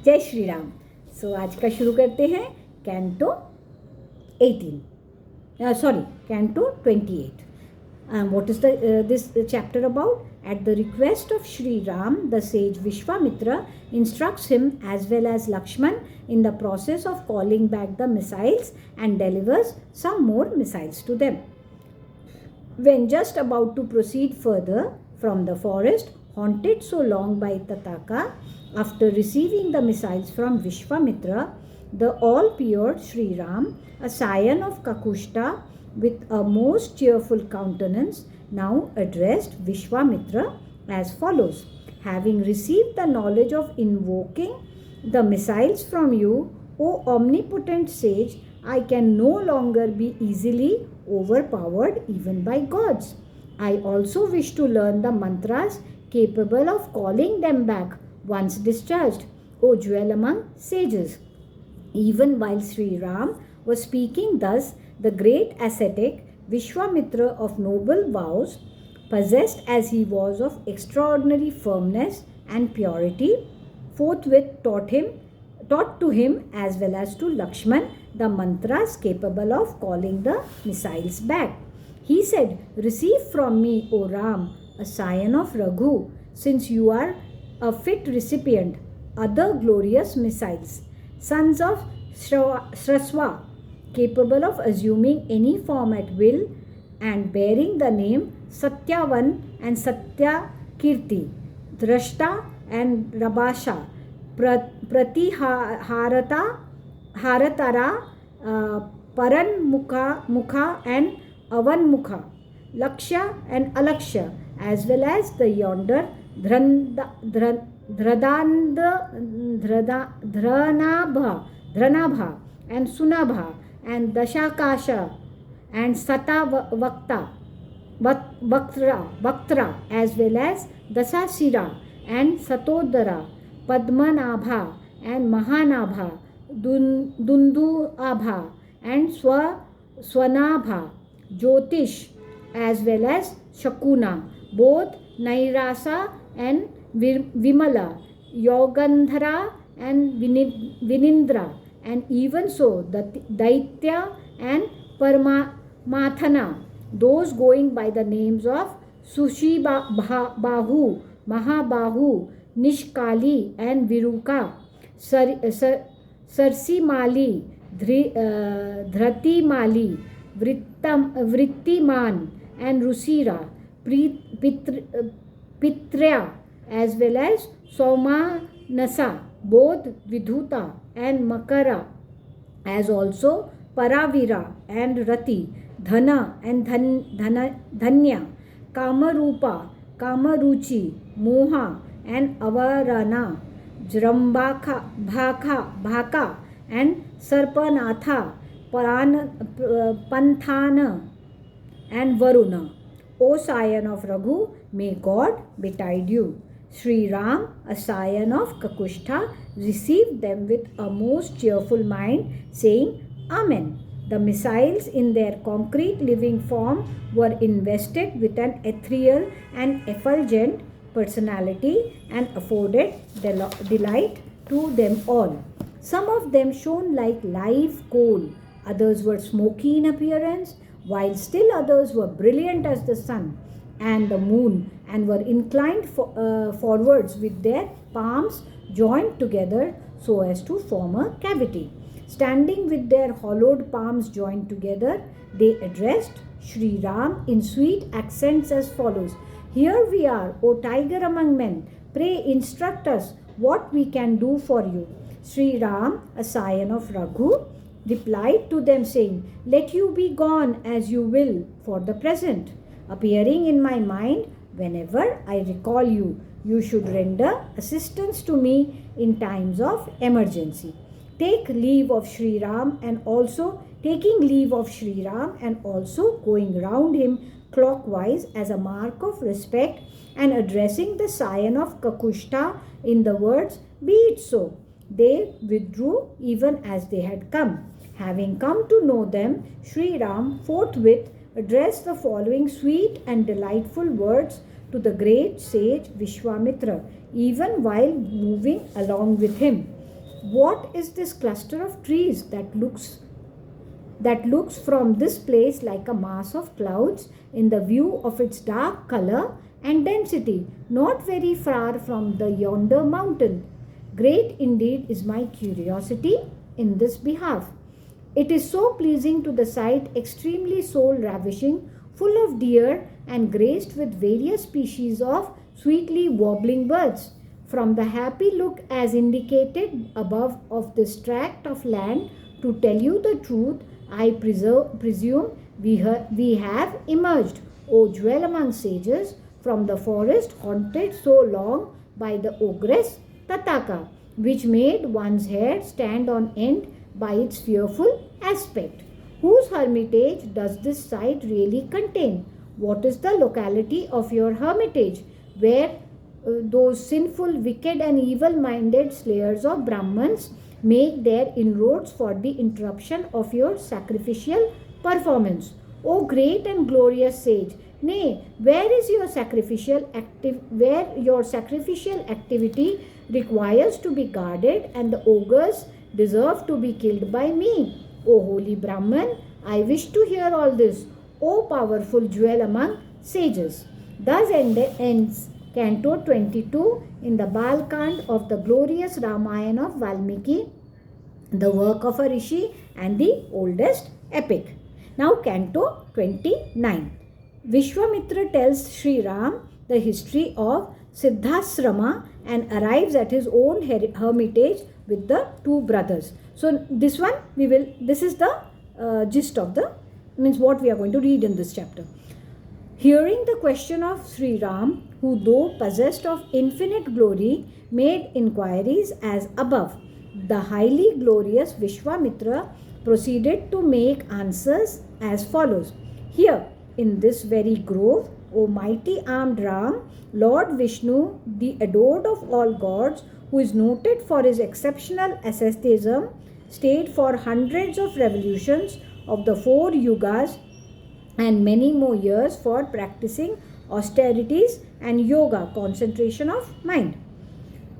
जय श्री राम। सो आज का शुरू करते हैं canto 28. What is this chapter about? At the request of Sri Ram, the sage Vishwamitra instructs him as well as Lakshman in the process of calling back the missiles and delivers some more missiles to them. When just about to proceed further from the forest haunted so long by Tataka, after receiving the missiles from Vishwamitra, the all-pure Sri Ram, a scion of Kakushta, with a most cheerful countenance, now addressed Vishwamitra as follows. Having received the knowledge of invoking the missiles from you, O omnipotent sage, I can no longer be easily overpowered even by gods. I also wish to learn the mantras capable of calling them back once discharged, O jewel among sages. Even while Sri Ram was speaking thus, the great ascetic Vishwamitra of noble vows, possessed as he was of extraordinary firmness and purity, forthwith taught to him as well as to Lakshman the mantras capable of calling the missiles back. He said, "Receive from me, O Ram, a scion of Raghu, since you are a fit recipient, other glorious missiles, sons of Sraswa, capable of assuming any form at will and bearing the name Satyavan and Satyakirti, Drashta and Rabasha, Pratiharatara, Paranmukha and Avanmukha, Lakshya and Alaksha, as well as the yonder Dhranabha and Sunabha and Dashakasha and Satavakta, Vaktra, as well as Dasasira and Satodara, Padmanabha and Mahanabha, Dunduabha and Swanabha, Jyotish, as well as Shakuna, both Nairasa and Vimala, Yogandhara and Vinindra, and even so the Daitya and Paramathana, those going by the names of Sushibahu, Mahabahu, Nishkali and Viruka, Sarsimali, Dhratimali, Vrittiman and Rusira, Pitrya, as well as Somanasa, both Vidhuta and Makara, as also Paravira and Rati, Dhana and Dhanya, Kamarupa, Kamaruchi, Moha and Avarana, Bhaka and Sarpanatha, Panthana and Varuna. O scion of Raghu, may God betide you. Sri Ram, a scion of Kakushta, received them with a most cheerful mind, saying, Amen. The missiles in their concrete living form were invested with an ethereal and effulgent personality and afforded delight to them all. Some of them shone like live coal, others were smoky in appearance, while still others were brilliant as the sun and the moon, and were inclined forwards with their palms joined together so as to form a cavity. Standing with their hollowed palms joined together, they addressed Sri Ram in sweet accents as follows. Here we are, O tiger among men, pray instruct us what we can do for you. Sri Ram, a scion of Raghu, replied to them saying, Let you be gone as you will for the present. Appearing in my mind whenever I recall you, you should render assistance to me in times of emergency. Taking leave of Sri Ram and also going round him clockwise as a mark of respect and addressing the scion of Kakushta in the words, Be it so. They withdrew even as they had come. Having come to know them, Sri Ram forthwith addressed the following sweet and delightful words to the great sage Vishwamitra, even while moving along with him. What is this cluster of trees that looks from this place like a mass of clouds in the view of its dark color and density, not very far from the yonder mountain? Great indeed is my curiosity in this behalf. It is so pleasing to the sight, extremely soul-ravishing, full of deer and graced with various species of sweetly wobbling birds. From the happy look as indicated above of this tract of land, to tell you the truth, I presume we have emerged, O dwell among sages, from the forest haunted so long by the ogress Tataka, which made one's hair stand on end by its fearful aspect. Whose hermitage does this site really contain? What is the locality of your hermitage, where those sinful, wicked, and evil-minded slayers of Brahmans make their inroads for the interruption of your sacrificial performance? O great and glorious sage, nay, where your sacrificial activity requires to be guarded, and the ogres deserve to be killed by me? O holy Brahman, I wish to hear all this. O powerful jewel among sages. Thus ends Canto 22 in the Balakand of the glorious Ramayan of Valmiki, the work of a rishi and the oldest epic. Now Canto 29. Vishwamitra tells Sri Ram the history of Siddhasrama and arrives at his own hermitage with the two brothers. So this is the gist of what we are going to read in this chapter. Hearing the question of Sri Ram, who though possessed of infinite glory, made inquiries as above, the highly glorious Vishwamitra proceeded to make answers as follows. Here, in this very grove, O mighty armed Ram, Lord Vishnu, the adored of all gods, who is noted for his exceptional asceticism, stayed for hundreds of revolutions of the 4 yugas and many more years for practicing austerities and yoga, concentration of mind.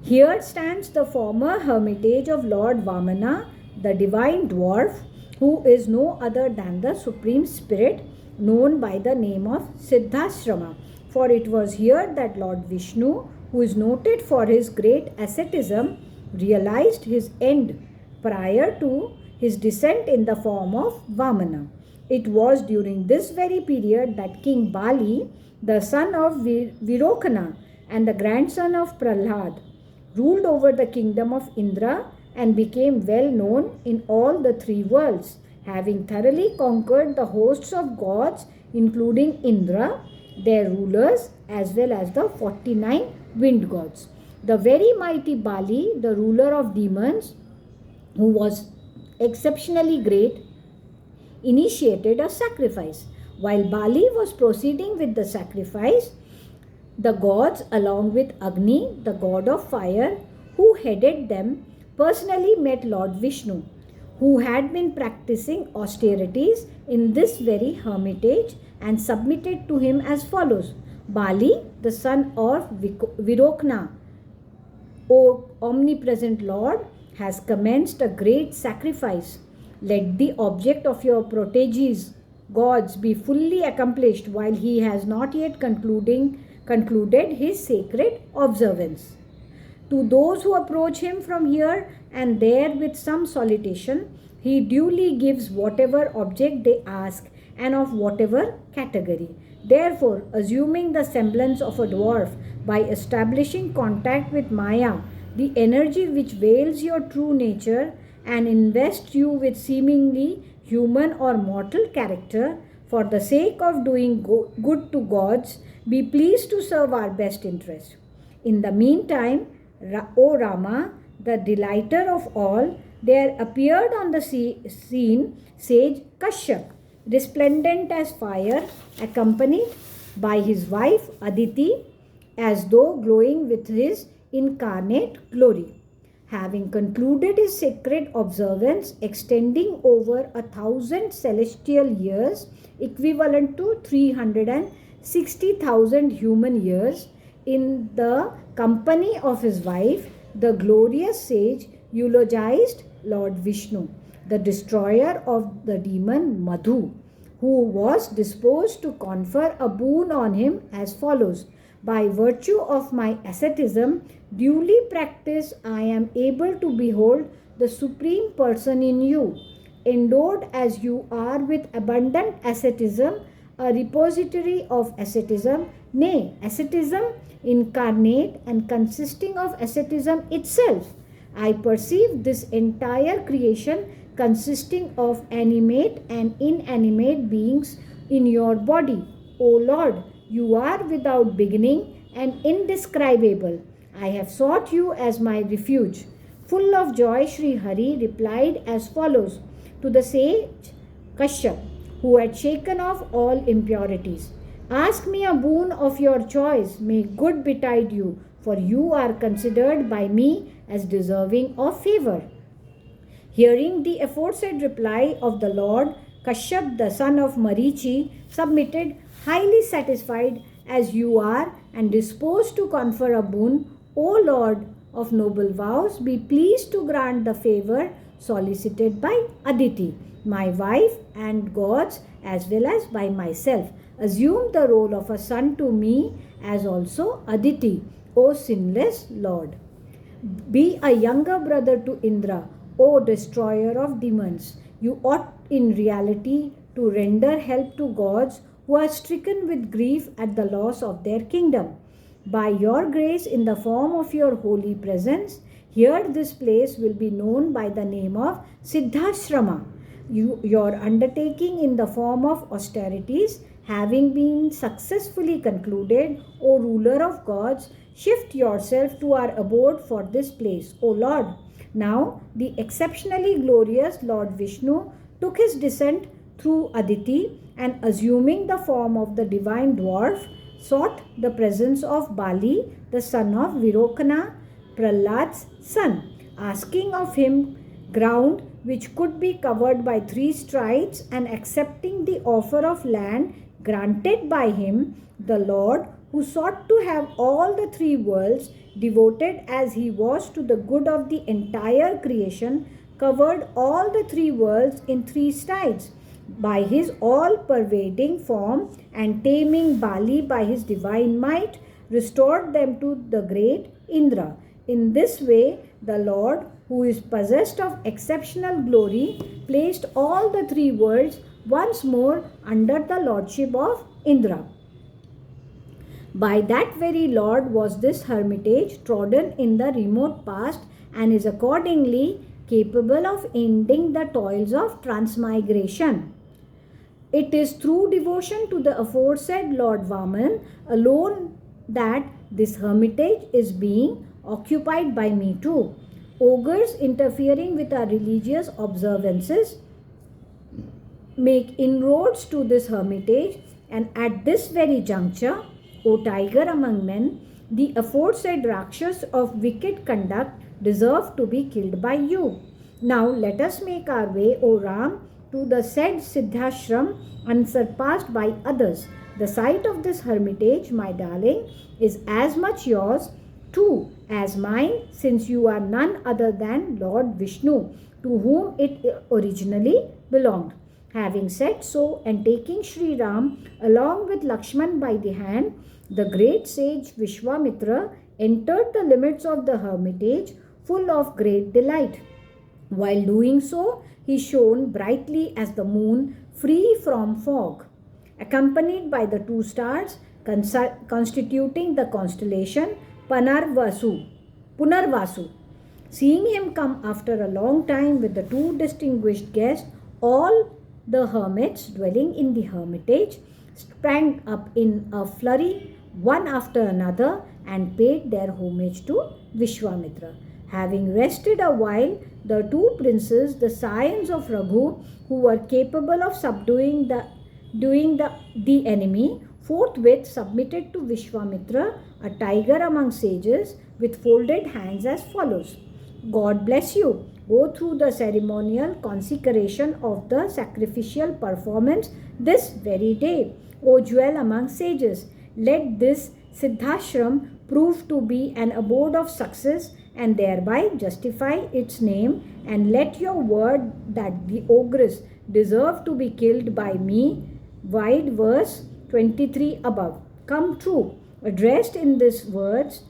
Here stands the former hermitage of Lord Vamana, the divine dwarf, who is no other than the Supreme Spirit, known by the name of Siddhasrama. For it was here that Lord Vishnu, who is noted for his great asceticism, realized his end prior to his descent in the form of Vamana. It was during this very period that King Bali, the son of Virokana and the grandson of Prahlad, ruled over the kingdom of Indra and became well known in all the 3 worlds, having thoroughly conquered the hosts of gods, including Indra, their rulers, as well as the 49 wind gods. The very mighty Bali, the ruler of demons, who was exceptionally great, initiated a sacrifice. While Bali was proceeding with the sacrifice, the gods, along with Agni, the god of fire, who headed them, personally met Lord Vishnu, who had been practicing austerities in this very hermitage, and submitted to him as follows. Bali, the son of Virokna, O omnipresent Lord, has commenced a great sacrifice. Let the object of your proteges, gods, be fully accomplished while he has not yet concluded his sacred observance. To those who approach him from here and there with some solicitation, he duly gives whatever object they ask and of whatever category. Therefore, assuming the semblance of a dwarf by establishing contact with Maya, the energy which veils your true nature and invests you with seemingly human or mortal character, for the sake of doing good to gods, be pleased to serve our best interest. In the meantime, O Rama, the delighter of all, there appeared on the scene sage Kashyap, resplendent as fire, accompanied by his wife Aditi, as though glowing with his incarnate glory. Having concluded his sacred observance extending over 1,000 celestial years, equivalent to 360,000 human years, in the company of his wife, the glorious sage eulogized Lord Vishnu, the destroyer of the demon Madhu, who was disposed to confer a boon on him as follows: by virtue of my asceticism, duly practiced, I am able to behold the Supreme Person in you. Endowed as you are with abundant asceticism, a repository of asceticism, nay, asceticism incarnate and consisting of asceticism itself, I perceive this entire creation consisting of animate and inanimate beings in your body. O Lord, you are without beginning and indescribable. I have sought you as my refuge. Full of joy, Sri Hari replied as follows to the sage Kashyap, who had shaken off all impurities: ask me a boon of your choice. May good betide you, for you are considered by me as deserving of favor. Hearing the aforesaid reply of the Lord, Kashyap, the son of Marichi, submitted, highly satisfied as you are and disposed to confer a boon. O Lord of noble vows, be pleased to grant the favor solicited by Aditi, my wife, and gods, as well as by myself. Assume the role of a son to me, as also Aditi, O sinless Lord. Be a younger brother to Indra, O destroyer of demons. You ought in reality to render help to gods who are stricken with grief at the loss of their kingdom. By your grace, in the form of your holy presence, here this place will be known by the name of Siddhashrama. Your undertaking in the form of austerities having been successfully concluded, O ruler of gods, shift yourself to our abode for this place, O Lord. Now, the exceptionally glorious Lord Vishnu took his descent through Aditi and, assuming the form of the divine dwarf, sought the presence of Bali, the son of Virokana, Prahlad's son, asking of him ground which could be covered by 3 strides, and accepting the offer of land granted by him, the Lord, who sought to have all the 3 worlds, devoted as he was to the good of the entire creation, covered all the 3 worlds in 3 strides by his all-pervading form, and taming Bali by his divine might, restored them to the great Indra. In this way, the Lord, who is possessed of exceptional glory, placed all the 3 worlds once more under the lordship of Indra. By that very Lord was this hermitage trodden in the remote past, and is accordingly capable of ending the toils of transmigration. It is through devotion to the aforesaid Lord Vaman alone that this hermitage is being occupied by me too. Ogres interfering with our religious observances make inroads to this hermitage, and at this very juncture, O tiger among men, the aforesaid Rakshas of wicked conduct deserve to be killed by you. Now let us make our way, O Ram, to the said Siddhashram, unsurpassed by others. The site of this hermitage, my darling, is as much yours too as mine, since you are none other than Lord Vishnu, to whom it originally belonged. Having said so, and taking Sri Ram along with Lakshman by the hand, the great sage Vishwamitra entered the limits of the hermitage full of great delight. While doing so, he shone brightly as the moon, free from fog, accompanied by the 2 stars constituting the constellation Punarvasu. Seeing him come after a long time with the 2 distinguished guests, all the hermits dwelling in the hermitage sprang up in a flurry, one after another, and paid their homage to Vishwamitra. Having rested a while, the 2 princes, the scions of Raghu, who were capable of subduing the enemy, forthwith submitted to Vishwamitra, a tiger among sages, with folded hands as follows: God bless you. Go through the ceremonial consecration of the sacrificial performance this very day. O jewel among sages, let this Siddhashram prove to be an abode of success and thereby justify its name, and let your word that the ogress deserve to be killed by me, wide verse 23 above, come true, addressed in these words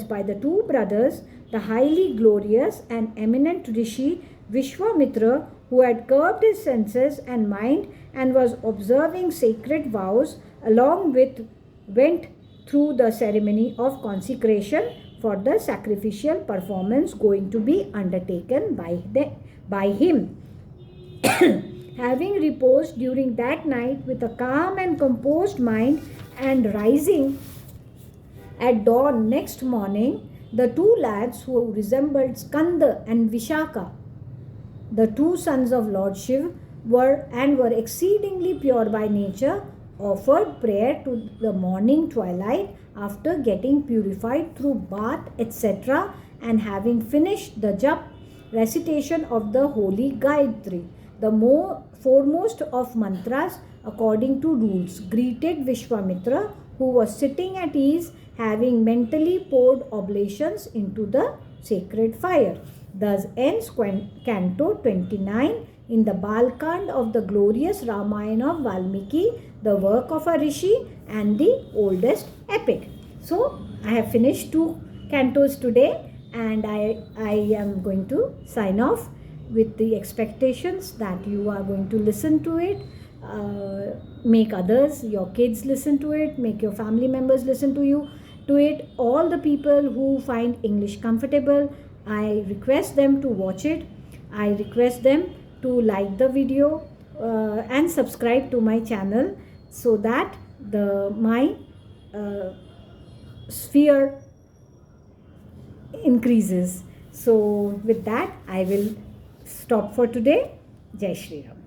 by the two brothers, the highly glorious and eminent Rishi Vishwamitra, who had curbed his senses and mind and was observing sacred vows, along with went through the ceremony of consecration for the sacrificial performance going to be undertaken by him. Having reposed during that night with a calm and composed mind, and rising at dawn next morning, the two lads who resembled Skanda and Vishaka, the two sons of Lord Shiv, were exceedingly pure by nature, offered prayer to the morning twilight after getting purified through bath, etc., and having finished the jap recitation of the holy Gayatri, the foremost of mantras according to rules, greeted Vishwamitra, who was sitting at ease, having mentally poured oblations into the sacred fire. Thus ends Canto 29 in the Balakand of the glorious Ramayan of Valmiki, the work of a rishi and the oldest epic. So, I have finished 2 cantos today, and I am going to sign off with the expectations that you are going to listen to it, make others, your kids listen to it, make your family members listen to it, all the people who find English comfortable. I request them to watch it. I request them to like the video and subscribe to my channel, so that my sphere increases. So with that, I will stop for today. Jai Shri Ram.